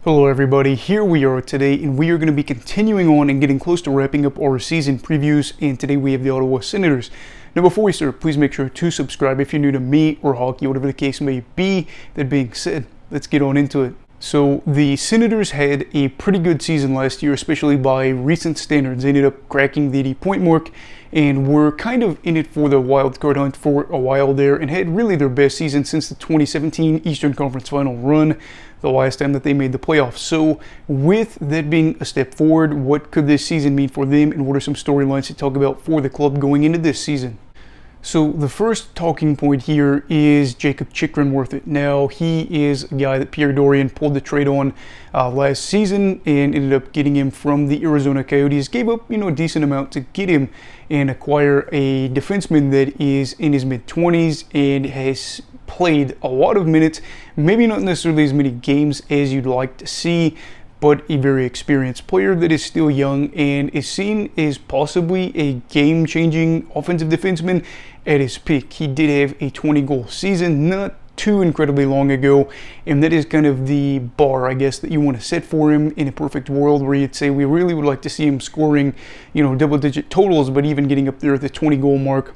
Hello everybody, here we are today and we are going to be continuing on and getting close to wrapping up our season previews, and today we have the Ottawa Senators. Now before we start, please make sure to subscribe if you're new to me or hockey, whatever the case may be. That being said, let's get on into it. So the Senators had a pretty good season last year, especially by recent standards. They ended up cracking the 80-point mark and were kind of in it for the wild card hunt for a while there and had really their best season since the 2017 Eastern Conference Final run, the last time that they made the playoffs. So with that being a step forward, what could this season mean for them and what are some storylines to talk about for the club going into this season? So the first talking point here is Jacob Chikrin-Worth. Now he is a guy that Pierre Dorion pulled the trade on last season and ended up getting him from the Arizona Coyotes. Gave up a decent amount to get him and acquire a defenseman that is in his mid-20s and has played a lot of minutes, maybe not necessarily as many games as you'd like to see, but a very experienced player that is still young and is seen as possibly a game-changing offensive defenseman at his peak. He did have a 20-goal season not too incredibly long ago, and that is kind of the bar, I guess, that you want to set for him in a perfect world, where you'd say we really would like to see him scoring, double-digit totals, but even getting up there at the 20-goal mark,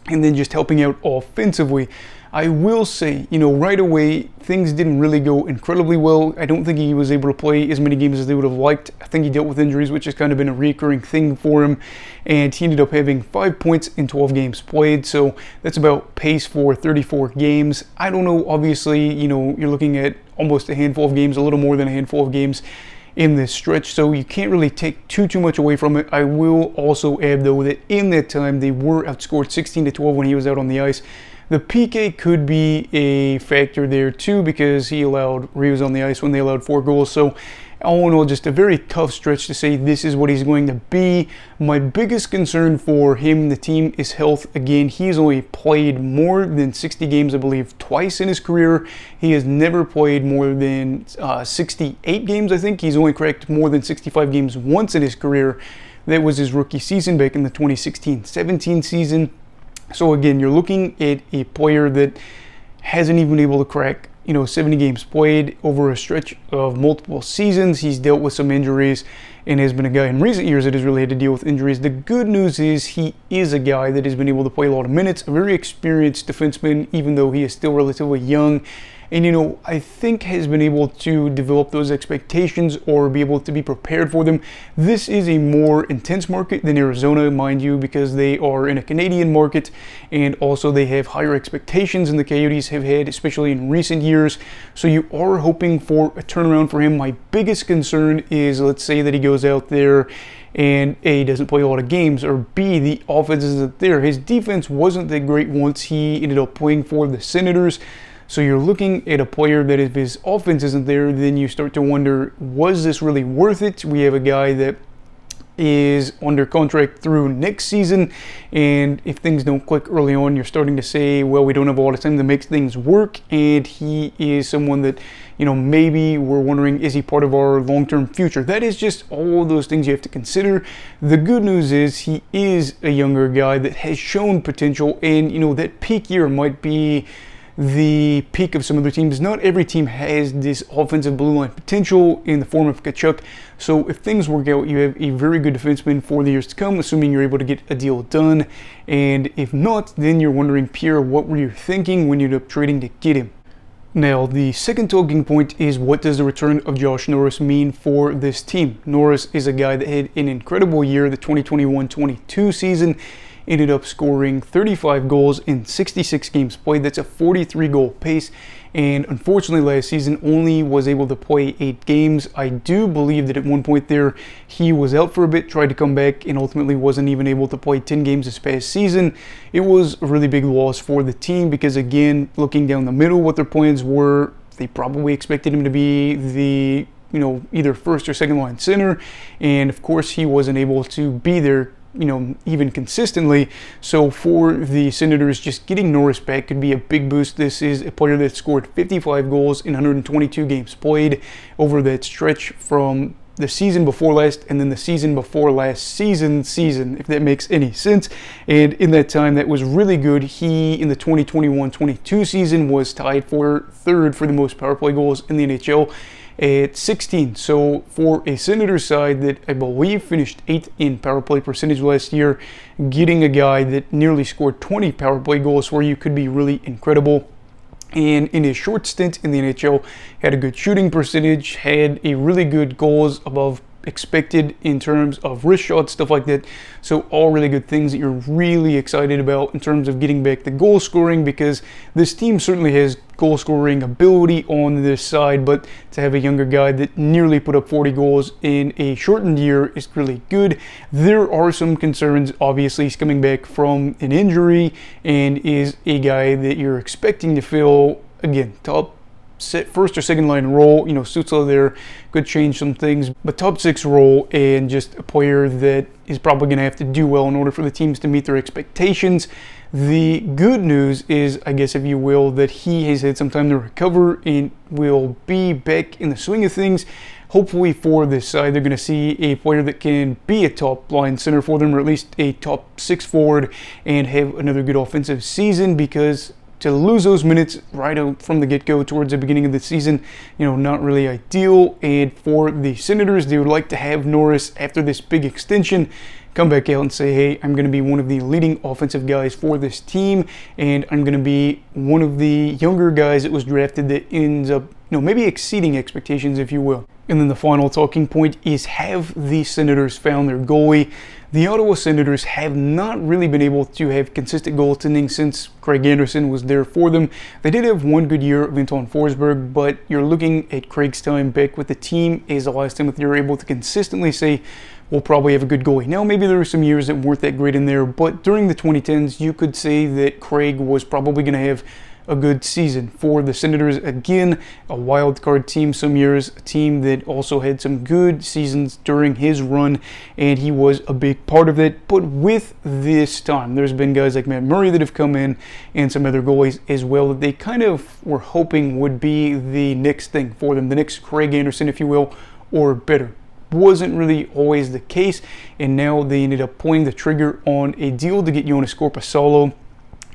and then just helping out offensively. I will say, right away, things didn't really go incredibly well. I don't think he was able to play as many games as they would have liked. I think he dealt with injuries, which has kind of been a recurring thing for him. And he ended up having 5 points in 12 games played. So that's about pace for 34 games. I don't know, obviously, you're looking at almost a handful of games, a little more than a handful of games in this stretch, so you can't really take too much away from it. I will also add, though, that in that time, they were outscored 16-12 when he was out on the ice. The PK could be a factor there too, because he was on the ice when they allowed 4 goals. So all in all, just a very tough stretch to say this is what he's going to be. My biggest concern for him and the team is health. Again, he's only played more than 60 games, I believe, twice in his career. He has never played more than 68 games, I think. He's only cracked more than 65 games once in his career. That was his rookie season back in the 2016-17 season. So again, you're looking at a player that hasn't even been able to crack 70 games played over a stretch of multiple seasons. He's dealt with some injuries and has been a guy in recent years that has really had to deal with injuries. The good news is he is a guy that has been able to play a lot of minutes, a very experienced defenseman, even though he is still relatively young. And, I think has been able to develop those expectations or be able to be prepared for them. This is a more intense market than Arizona, mind you, because they are in a Canadian market, and also they have higher expectations than the Coyotes have had, especially in recent years. So you are hoping for a turnaround for him. My biggest concern is, let's say that he goes out there and A, doesn't play a lot of games, or B, the offense isn't there. His defense wasn't that great once he ended up playing for the Senators. So you're looking at a player that if his offense isn't there, then you start to wonder, was this really worth it? We have a guy that is under contract through next season, and if things don't click early on, you're starting to say, well, we don't have a lot of time to make things work, and he is someone that, maybe we're wondering, is he part of our long-term future? That is just all of those things you have to consider. The good news is he is a younger guy that has shown potential, and, that peak year might be the peak of some other teams. Not every team has this offensive blue line potential in the form of Tkachuk. So if things work out, you have a very good defenseman for the years to come, assuming you're able to get a deal done. And if not, then you're wondering, Pierre, what were you thinking when you ended up trading to get him? Now, the second talking point is, what does the return of Josh Norris mean for this team? Norris is a guy that had an incredible year, the 2021-22 season. Ended up scoring 35 goals in 66 games played. That's a 43-goal pace, and unfortunately last season only was able to play 8 games. I do believe that at one point there he was out for a bit, tried to come back, and ultimately wasn't even able to play 10 games this past season. It was a really big loss for the team because, again, looking down the middle, what their plans were, they probably expected him to be the either first or second line center, and of course he wasn't able to be there even consistently. So for the Senators, just getting Norris back could be a big boost. This is a player that scored 55 goals in 122 games played over that stretch from the season before last and then the season before last season, if that makes any sense. And in that time, that was really good. He, in the 2021-22 season, was tied for third for the most power play goals in the NHL. at 16. So for a Senators side that I believe finished 8th in power play percentage last year, getting a guy that nearly scored 20 power play goals for you could be really incredible. And in his short stint in the NHL, had a good shooting percentage, had a really good goals above expected in terms of wrist shots, stuff like that. So all really good things that you're really excited about in terms of getting back the goal scoring, because this team certainly has goal scoring ability on this side, but to have a younger guy that nearly put up 40 goals in a shortened year is really good. There are some concerns. Obviously, he's coming back from an injury and is a guy that you're expecting to fill, again, top first or second line role. Sutzler there could change some things, but top 6 role, and just a player that is probably going to have to do well in order for the teams to meet their expectations. The good news is, I guess if you will, that he has had some time to recover and will be back in the swing of things. Hopefully for this side, they're going to see a player that can be a top line center for them, or at least a top 6 forward, and have another good offensive season, because to lose those minutes right out from the get-go towards the beginning of the season, not really ideal. And for the Senators, they would like to have Norris, after this big extension, come back out and say, hey, I'm going to be one of the leading offensive guys for this team, and I'm going to be one of the younger guys that was drafted that ends up, maybe exceeding expectations, if you will. And then the final talking point is, have the Senators found their goalie? The Ottawa Senators have not really been able to have consistent goaltending since Craig Anderson was there for them. They did have one good year of Anton Forsberg, but you're looking at Craig's time back with the team is the last time that they were able to consistently say, we'll probably have a good goalie. Now, maybe there were some years that weren't that great in there, but during the 2010s, you could say that Craig was probably going to have a good season for the Senators. Again, a wild card team some years, a team that also had some good seasons during his run, and he was a big part of it. But with this time, there's been guys like Matt Murray that have come in, and some other goalies as well, that they kind of were hoping would be the next thing for them, the next Craig Anderson, if you will, or better. Wasn't really always the case, and now they ended up pulling the trigger on a deal to get Joonas Korpisalo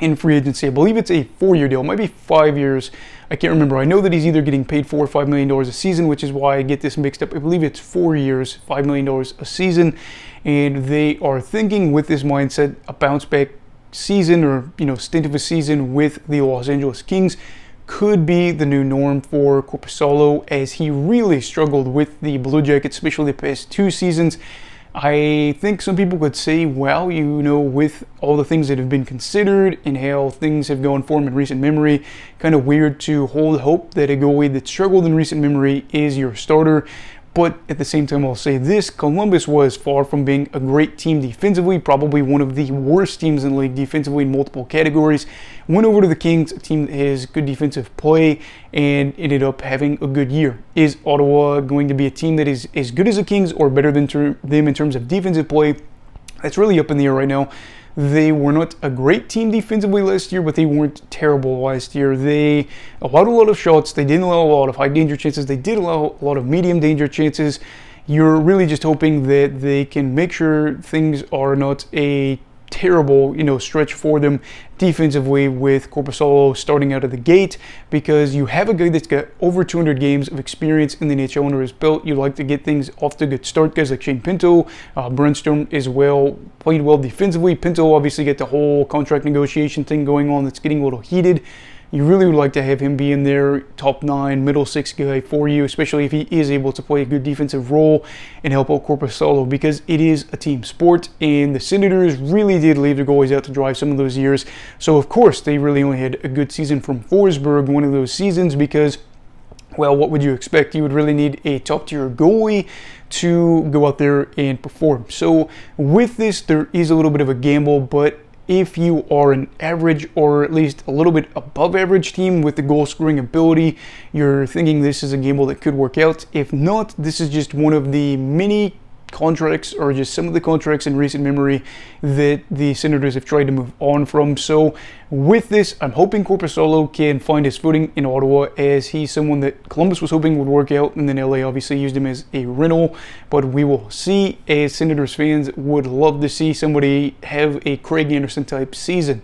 in free agency. I believe it's a 4-year deal, maybe 5 years. I can't remember. I know that he's either getting paid $4 or $5 million a season, which is why I get this mixed up. I believe it's 4 years, $5 million a season, and they are thinking with this mindset a bounce back season, or stint of a season with the Los Angeles Kings could be the new norm for Korpisalo, as he really struggled with the Blue Jackets, especially the past 2 seasons. I think some people could say, well, with all the things that have been considered and how things have gone for him in recent memory, kind of weird to hold hope that a goalie that struggled in recent memory is your starter. But at the same time, I'll say this, Columbus was far from being a great team defensively, probably one of the worst teams in the league defensively in multiple categories. Went over to the Kings, a team that has good defensive play, and ended up having a good year. Is Ottawa going to be a team that is as good as the Kings or better than them in terms of defensive play? That's really up in the air right now. They were not a great team defensively last year, but they weren't terrible last year. They allowed a lot of shots. They didn't allow a lot of high danger chances. They did allow a lot of medium danger chances. You're really just hoping that they can make sure things are not a terrible, stretch for them defensively with Korpisalo starting out of the gate, because you have a guy that's got over 200 games of experience in the NHL under his belt. You like to get things off to a good start. Guys like Shane Pinto, Brunstrom as well, played well defensively. Pinto obviously got the whole contract negotiation thing going on that's getting a little heated. You really would like to have him be in there, top 9, middle 6 guy for you, especially if he is able to play a good defensive role and help out Korpisalo, because it is a team sport, and the Senators really did leave their goalies out to dry some of those years. So, of course, they really only had a good season from Forsberg, one of those seasons, because, well, what would you expect? You would really need a top-tier goalie to go out there and perform. So, with this, there is a little bit of a gamble, but if you are an average or at least a little bit above average team with the goal scoring ability, you're thinking this is a gamble that could work out. If not, this is just one of the many contracts, or just some of the contracts in recent memory that the Senators have tried to move on from. So with this, I'm hoping Korpisalo can find his footing in Ottawa, as he's someone that Columbus was hoping would work out, and then LA obviously used him as a rental. But we will see, as Senators fans would love to see somebody have a Craig Anderson type season.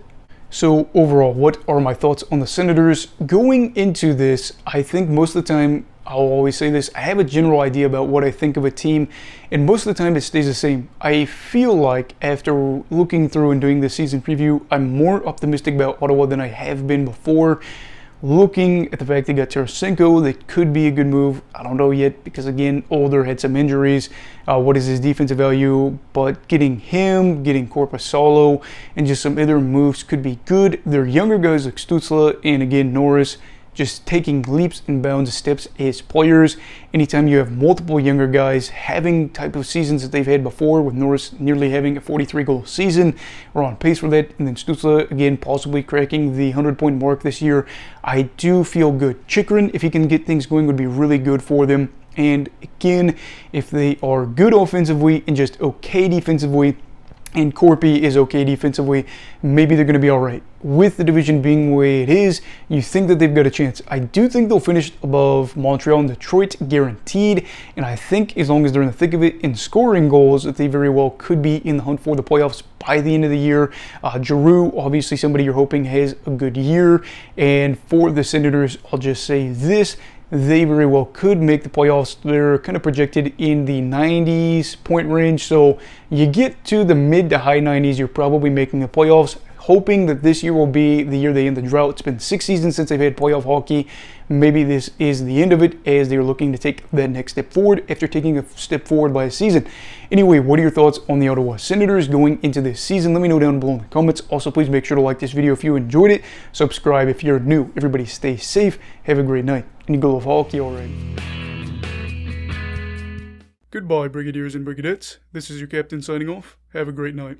So overall, what are my thoughts on the Senators? Going into this, I think most of the time I'll always say this, I have a general idea about what I think of a team, and most of the time it stays the same. I feel like after looking through and doing the season preview, I'm more optimistic about Ottawa than I have been before. Looking at the fact they got Tarasenko, that could be a good move. I don't know yet because, again, older, had some injuries. What is his defensive value? But getting him, getting Korpisalo, and just some other moves could be good. They're younger guys like Stützle and, again, Norris, just taking leaps and bounds steps as players. Anytime you have multiple younger guys having type of seasons that they've had before, with Norris nearly having a 43-goal season, we're on pace for that, and then Stützle again possibly cracking the 100-point mark this year, I do feel good. Chychrun, if he can get things going, would be really good for them. And again, if they are good offensively and just okay defensively, and Corpy is okay defensively, maybe they're going to be all right. With the division being the way it is, you think that they've got a chance. I do think they'll finish above Montreal and Detroit, guaranteed, and I think as long as they're in the thick of it in scoring goals, that they very well could be in the hunt for the playoffs by the end of the year. Giroux, obviously somebody you're hoping has a good year, and for the Senators, I'll just say this, they very well could make the playoffs. They're kind of projected in the 90s point range, so you get to the mid to high 90s, you're probably making the playoffs. Hoping that this year will be the year they end the drought. It's been 6 seasons since they've had playoff hockey. Maybe this is the end of it as they're looking to take that next step forward after taking a step forward by a season. Anyway, what are your thoughts on the Ottawa Senators going into this season? Let me know down below in the comments. Also, please make sure to like this video if you enjoyed it. Subscribe if you're new. Everybody stay safe. Have a great night. And you go love hockey, alright. Goodbye, Brigadiers and Brigadettes. This is your captain signing off. Have a great night.